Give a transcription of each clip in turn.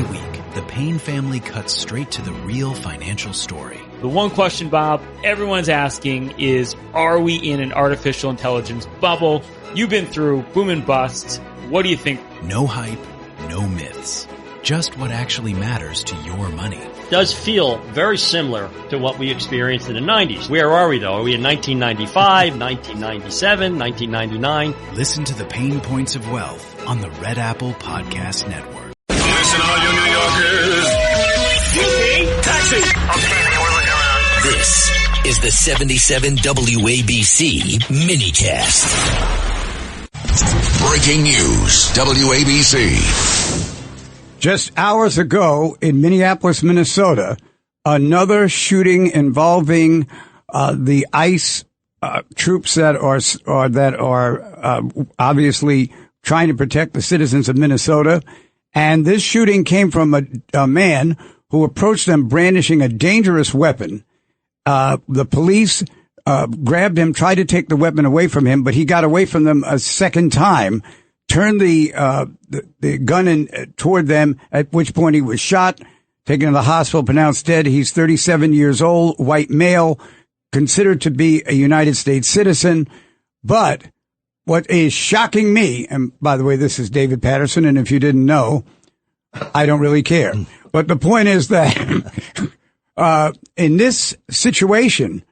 Every week, the Payne family cuts straight to the real financial story. The one question, Bob, everyone's asking is, are we in an artificial intelligence bubble? You've been through boom and bust. What do you think? No hype, no myths. Just what actually matters to your money. Does feel very similar to what we experienced in the 90s. Where are we, though? Are we in 1995, 1997, 1999? Listen to the Pain Points of Wealth on the Red Apple Podcast Network. Listen, all you New Yorkers. Taxi! Okay, we're looking around. This is the 77 WABC minicast. Breaking news, WABC. Just hours ago in Minneapolis, Minnesota, another shooting involving the ICE troops that are obviously trying to protect the citizens of Minnesota. And this shooting came from a man who approached them brandishing a dangerous weapon. The police grabbed him, tried to take the weapon away from him, but he got away from them a second time, turned the gun in toward them, at which point he was shot, taken to the hospital, pronounced dead. He's 37 years old, white male, considered to be a United States citizen. But what is shocking me, and by the way, this is David Patterson, and if you didn't know, I don't really care. But the point is that in this situation,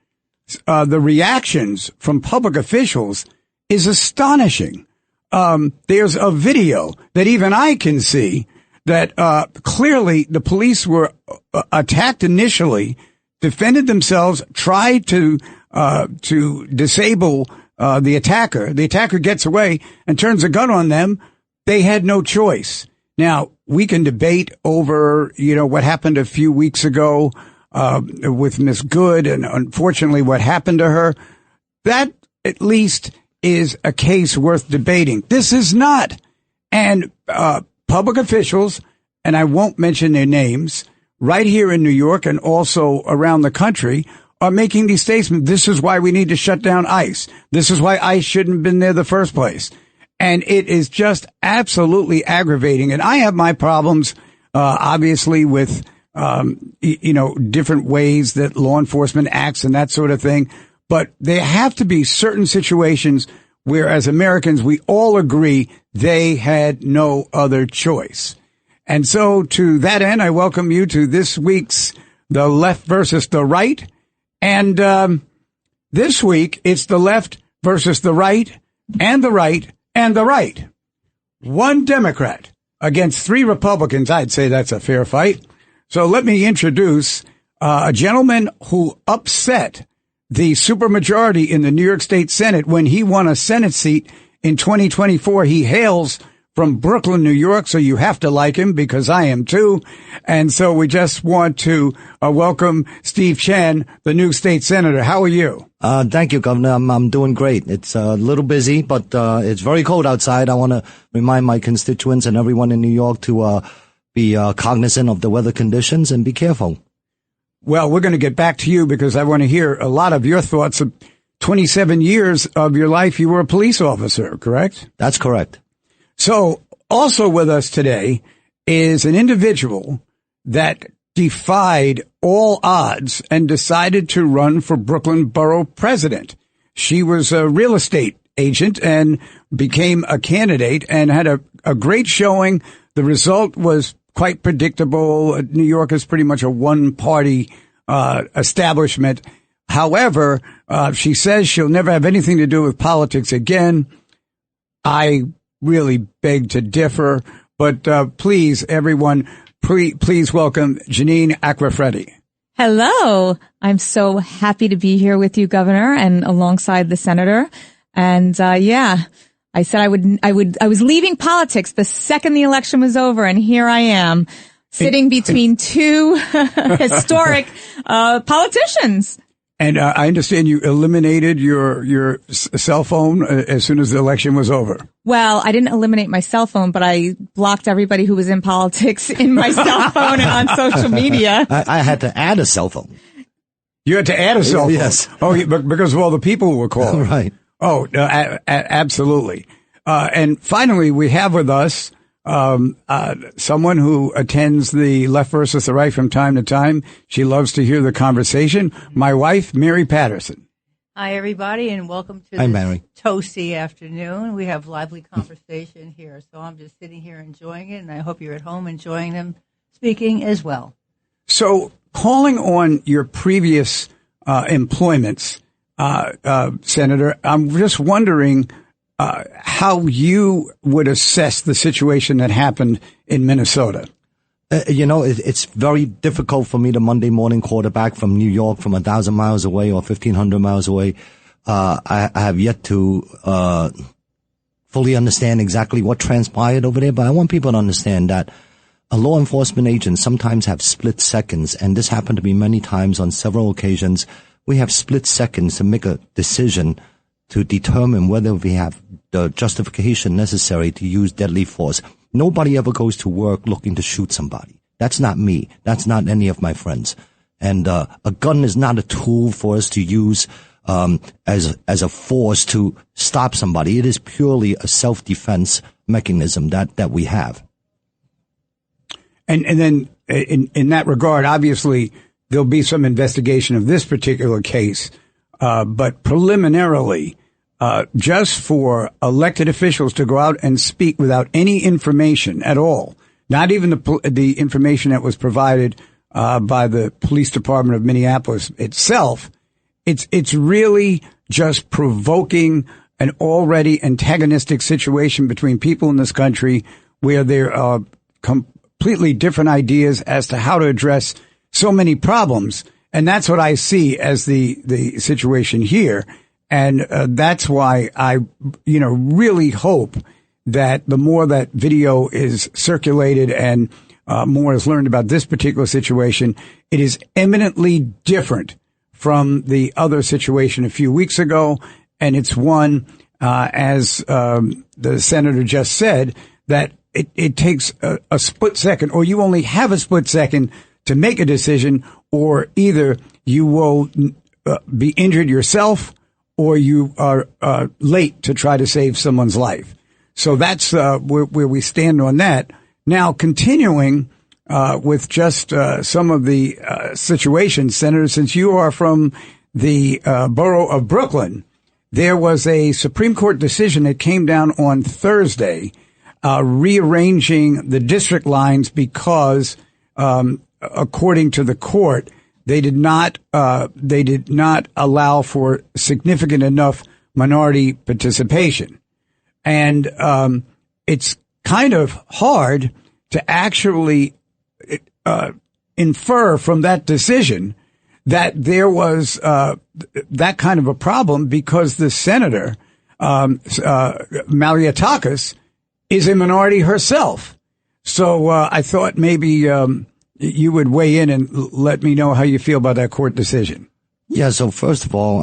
the reactions from public officials is astonishing. There's a video that even I can see that clearly the police were attacked initially, defended themselves, tried to disable the attacker. The attacker gets away and turns a gun on them. They had no choice. Now, we can debate over, what happened a few weeks ago with Miss Good and unfortunately what happened to her. That at least is a case worth debating. This is not. And public officials, and I won't mention their names, right here in New York and also around the country, are making these statements. This is why we need to shut down ICE. This is why ICE shouldn't have been there the first place. And it is just absolutely aggravating. And I have my problems, obviously, with, different ways that law enforcement acts and that sort of thing. But there have to be certain situations where, as Americans, we all agree they had no other choice. And so to that end, I welcome you to this week's The Left versus the Right. And this week, it's the left versus the right and the right and the right. One Democrat against three Republicans. I'd say that's a fair fight. So let me introduce a gentleman who upset the supermajority in the New York State Senate when he won a Senate seat in 2024. He hails from Brooklyn, New York, so you have to like him because I am too. And so we just want to welcome Steve Chen, the new state senator. How are you? Thank you, Governor. I'm doing great. It's a little busy, but it's very cold outside. I want to remind my constituents and everyone in New York to be cognizant of the weather conditions and be careful. Well, we're going to get back to you because I want to hear a lot of your thoughts. 27 years of your life, you were a police officer, correct? That's correct. So also with us today is an individual that defied all odds and decided to run for Brooklyn Borough president. She was a real estate agent and became a candidate and had a great showing. The result was quite predictable. New York is pretty much a one-party establishment. However, she says she'll never have anything to do with politics again. I really beg to differ, but please, everyone, please welcome Janine Acquafreddi. Hello. I'm so happy to be here with you, Governor, and alongside the senator. And I said I was leaving politics the second the election was over, and here I am, sitting between two historic politicians. And I understand you eliminated your cell phone as soon as the election was over. Well, I didn't eliminate my cell phone, but I blocked everybody who was in politics in my cell phone and on social media. I had to add a cell phone. You had to add a cell phone? Yes. Oh, because of all the people who were calling. Right. Oh, absolutely. And finally, we have with us someone who attends the Left versus the Right from time to time. She loves to hear the conversation. My wife, Mary Paterson. Hi, everybody, and welcome to Hi, this Mary. toasty afternoon. We have lively conversation here, so I'm just sitting here enjoying it, and I hope you're at home enjoying them speaking as well. So, calling on your previous employments, Senator, I'm just wondering how you would assess the situation that happened in Minnesota. It's very difficult for me to Monday morning quarterback from New York from 1,000 miles away or 1,500 miles away. I have yet to fully understand exactly what transpired over there, but I want people to understand that law enforcement agents sometimes have split seconds, and this happened to me many times on several occasions. We have split seconds to make a decision to determine whether we have the justification necessary to use deadly force. Nobody ever goes to work looking to shoot somebody. That's not me. That's not any of my friends. And a gun is not a tool for us to use as a force to stop somebody. It is purely a self-defense mechanism that we have. And then in that regard, obviously there'll be some investigation of this particular case, but preliminarily, just for elected officials to go out and speak without any information at all, not even the information that was provided by the police department of Minneapolis itself, it's really just provoking an already antagonistic situation between people in this country where there are completely different ideas as to how to address so many problems. And that's what I see as the situation here. And that's why I, really hope that the more that video is circulated and more is learned about this particular situation, it is eminently different from the other situation a few weeks ago. And it's one, as the senator just said, that it takes a split second, or you only have a split second to make a decision, or either you will be injured yourself or you are late to try to save someone's life. So that's where we stand on that. Now, continuing with just some of the situations, Senator, since you are from the borough of Brooklyn, there was a Supreme Court decision that came down on Thursday rearranging the district lines because, according to the court, they did not allow for significant enough minority participation. And it's kind of hard to actually infer from that decision that there was that kind of a problem, because the senator, Malliotakis, is a minority herself. So I thought maybe you would weigh in and let me know how you feel about that court decision. Yeah, so first of all,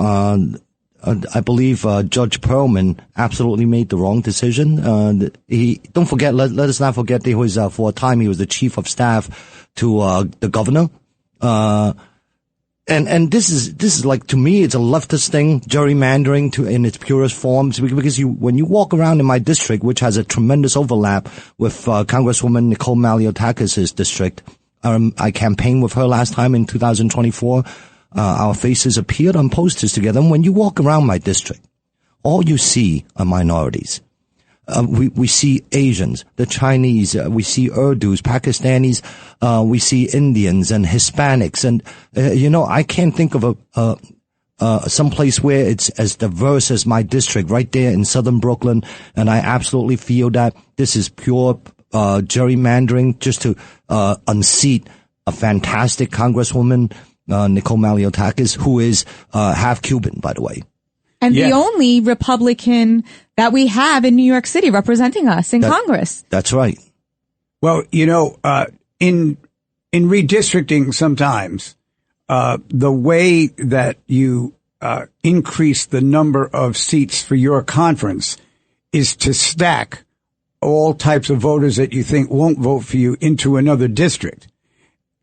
I believe Judge Perlman absolutely made the wrong decision. Don't forget, let us not forget that he was, for a time, he was the chief of staff to the governor. And this is like, to me, it's a leftist thing, gerrymandering in its purest forms, because when you walk around in my district, which has a tremendous overlap with Congresswoman Nicole Malliotakis' district, I campaigned with her last time in 2024. Our faces appeared on posters together. And when you walk around my district, all you see are minorities. We see Asians, the Chinese, we see Urdus, Pakistanis, we see Indians and Hispanics. And, I can't think of some place where it's as diverse as my district right there in southern Brooklyn. And I absolutely feel that this is pure gerrymandering just to unseat a fantastic Congresswoman, Nicole Malliotakis, who is half Cuban, by the way. And the only Republican that we have in New York City representing us in Congress. That's right. Well, in redistricting sometimes, the way that you increase the number of seats for your conference is to stack all types of voters that you think won't vote for you into another district.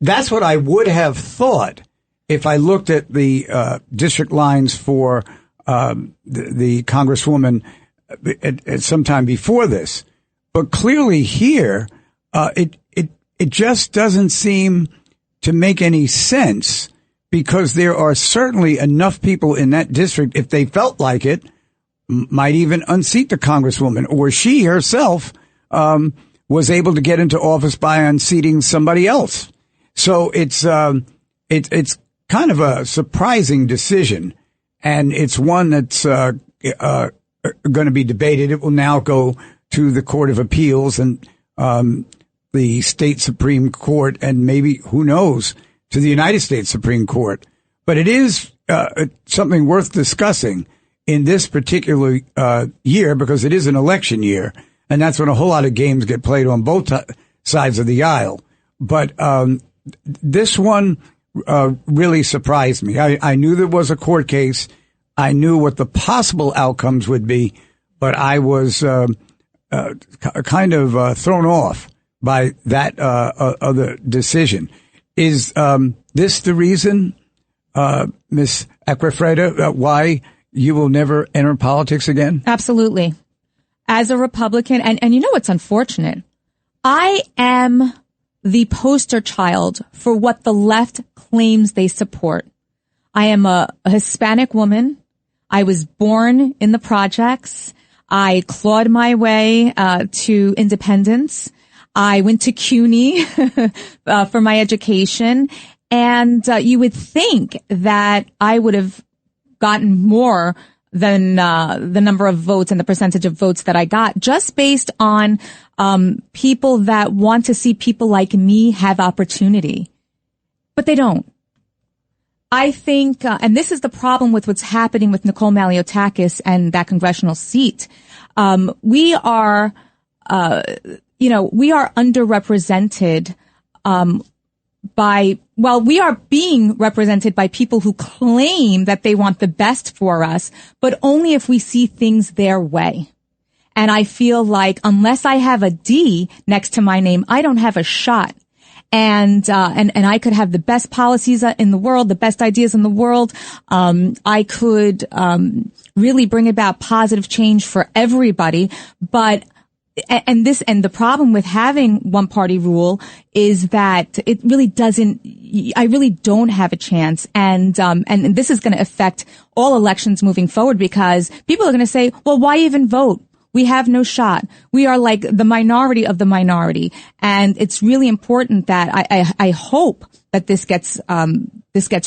That's what I would have thought if I looked at the district lines for the Congresswoman at some time before this. But clearly here, it just doesn't seem to make any sense, because there are certainly enough people in that district, if they felt like it, might even unseat the congresswoman, or she herself was able to get into office by unseating somebody else. So it's kind of a surprising decision, and it's one that's going to be debated. It will now go to the Court of Appeals and the state Supreme Court, and maybe, who knows, to the United States Supreme Court. But it is something worth discussing in this particular year, because it is an election year, and that's when a whole lot of games get played on both sides of the aisle. But this one really surprised me. I knew there was a court case. I knew what the possible outcomes would be, but I was kind of thrown off by that other decision. Is this the reason, Ms. Acquafreda, why you will never enter politics again? Absolutely. As a Republican, and you know what's unfortunate? I am the poster child for what the left claims they support. I am a Hispanic woman. I was born in the projects. I clawed my way to independence. I went to CUNY for my education, and you would think that I would have gotten more than the number of votes and the percentage of votes that I got, just based on people that want to see people like me have opportunity. But they don't. I think, and this is the problem with what's happening with Nicole Maliotakis and that congressional seat. We are underrepresented, we are being represented by people who claim that they want the best for us, but only if we see things their way. And I feel like unless I have a D next to my name, I don't have a shot. And I could have the best policies in the world, the best ideas in the world. I could, really bring about positive change for everybody. But, and the problem with having one party rule is that it really I really don't have a chance. And this is going to affect all elections moving forward, because people are going to say, well, why even vote? We have no shot. We are like the minority of the minority. And it's really important that I hope that this gets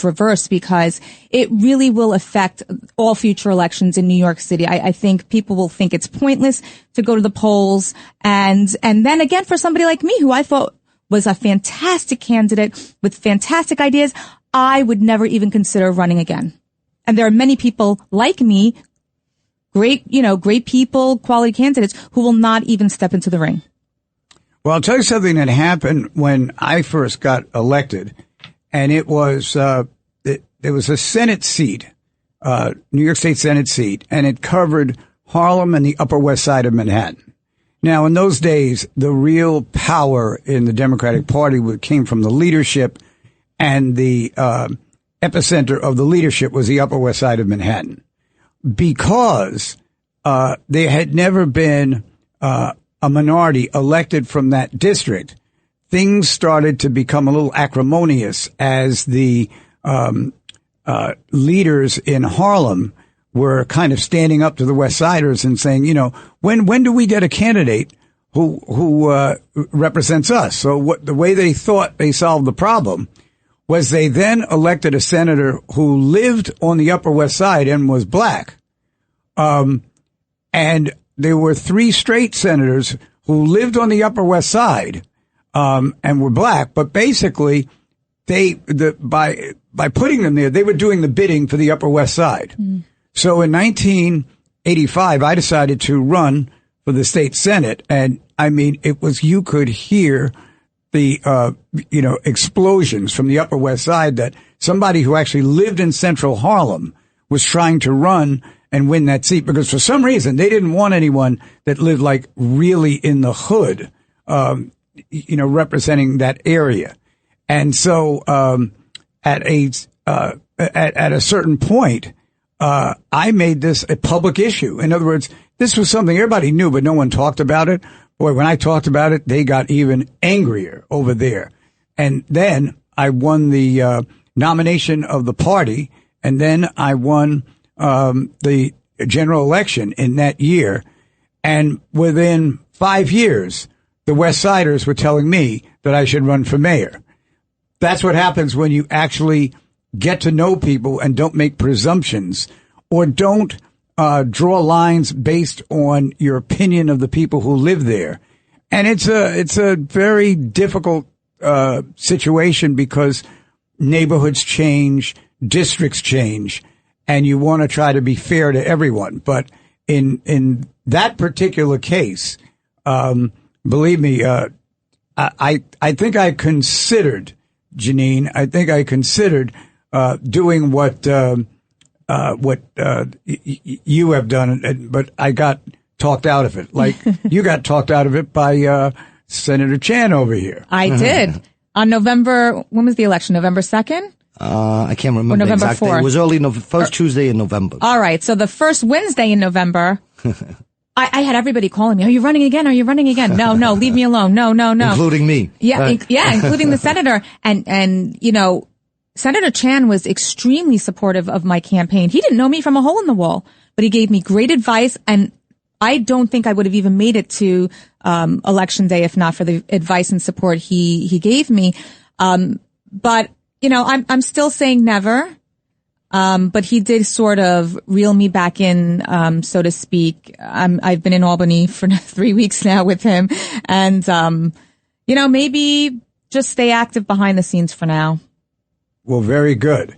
reversed, because it really will affect all future elections in New York City. I think people will think it's pointless to go to the polls. And then again, for somebody like me, who I thought was a fantastic candidate with fantastic ideas, I would never even consider running again. And there are many people like me, great people, quality candidates, who will not even step into the ring. Well, I'll tell you something that happened when I first got elected, and it was there was a Senate seat, New York State Senate seat, and it covered Harlem and the Upper West Side of Manhattan. Now, in those days, the real power in the Democratic Party came from the leadership, and the epicenter of the leadership was the Upper West Side of Manhattan. Because there had never been a minority elected from that district, things started to become a little acrimonious as the leaders in Harlem were kind of standing up to the West Siders and saying, when do we get a candidate who represents us? So the way they thought they solved the problem was they then elected a senator who lived on the Upper West Side and was black. And there were 3 straight senators who lived on the Upper West Side, and were black, but basically by putting them there, they were doing the bidding for the Upper West Side. Mm. So in 1985, I decided to run for the state Senate. And I mean, you could hear the, explosions from the Upper West Side that somebody who actually lived in central Harlem was trying to run and win that seat, because for some reason they didn't want anyone that lived like really in the hood, representing that area. And so, at a certain point, I made this a public issue. In other words, this was something everybody knew, but no one talked about it. boy, when I talked about it, they got even angrier over there. And then I won the nomination of the party, and then I won the general election in that year. And within 5 years, the West Siders were telling me that I should run for mayor. That's what happens when you actually get to know people and don't make presumptions, or don't draw lines based on your opinion of the people who live there. And it's a very difficult situation, because neighborhoods change, districts change, and you want to try to be fair to everyone. But in that particular case, believe me, I think I considered, Janine, doing what you have done, but I got talked out of it. Like you got talked out of it by Senator Chen over here. I did. On when was the election? November 2nd? I can't remember the November exact day. 4th. It was early first Tuesday in November. All right. So the first Wednesday in November, I had everybody calling me. Are you running again? Are you running again? No, leave me alone. No. Including me. Yeah. Right. Including the senator. And, you know, Senator Chen was extremely supportive of my campaign. He didn't know me from a hole in the wall, but he gave me great advice, and I don't think I would have even made it to election day if not for the advice and support he gave me. But you know, I'm still saying never. But he did sort of reel me back in, so to speak. I've been in Albany for 3 weeks now with him, and you know, maybe just stay active behind the scenes for now. Well, very good.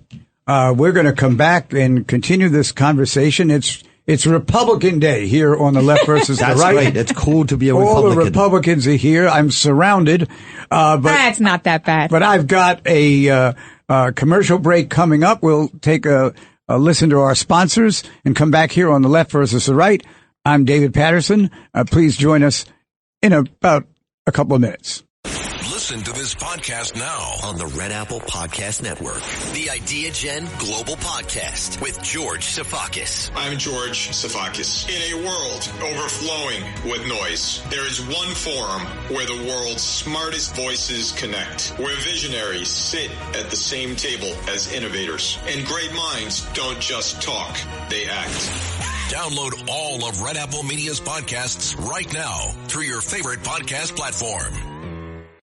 We're going to come back and continue this conversation. It's Republican Day here on the left versus the right. That's right. It's cool to be a Republican. All the Republicans are here. I'm surrounded. But that's not that bad. But I've got a commercial break coming up. We'll take a listen to our sponsors and come back here on the left versus the right. I'm David Patterson. Please join us in about a couple of minutes. Listen to this podcast now on the Red Apple Podcast Network. The Idea Gen Global Podcast with George Sifakis. I'm George Sifakis. In a world overflowing with noise, there is one forum where the world's smartest voices connect, where visionaries sit at the same table as innovators, and great minds don't just talk, they act. Download all of Red Apple Media's podcasts right now through your favorite podcast platform.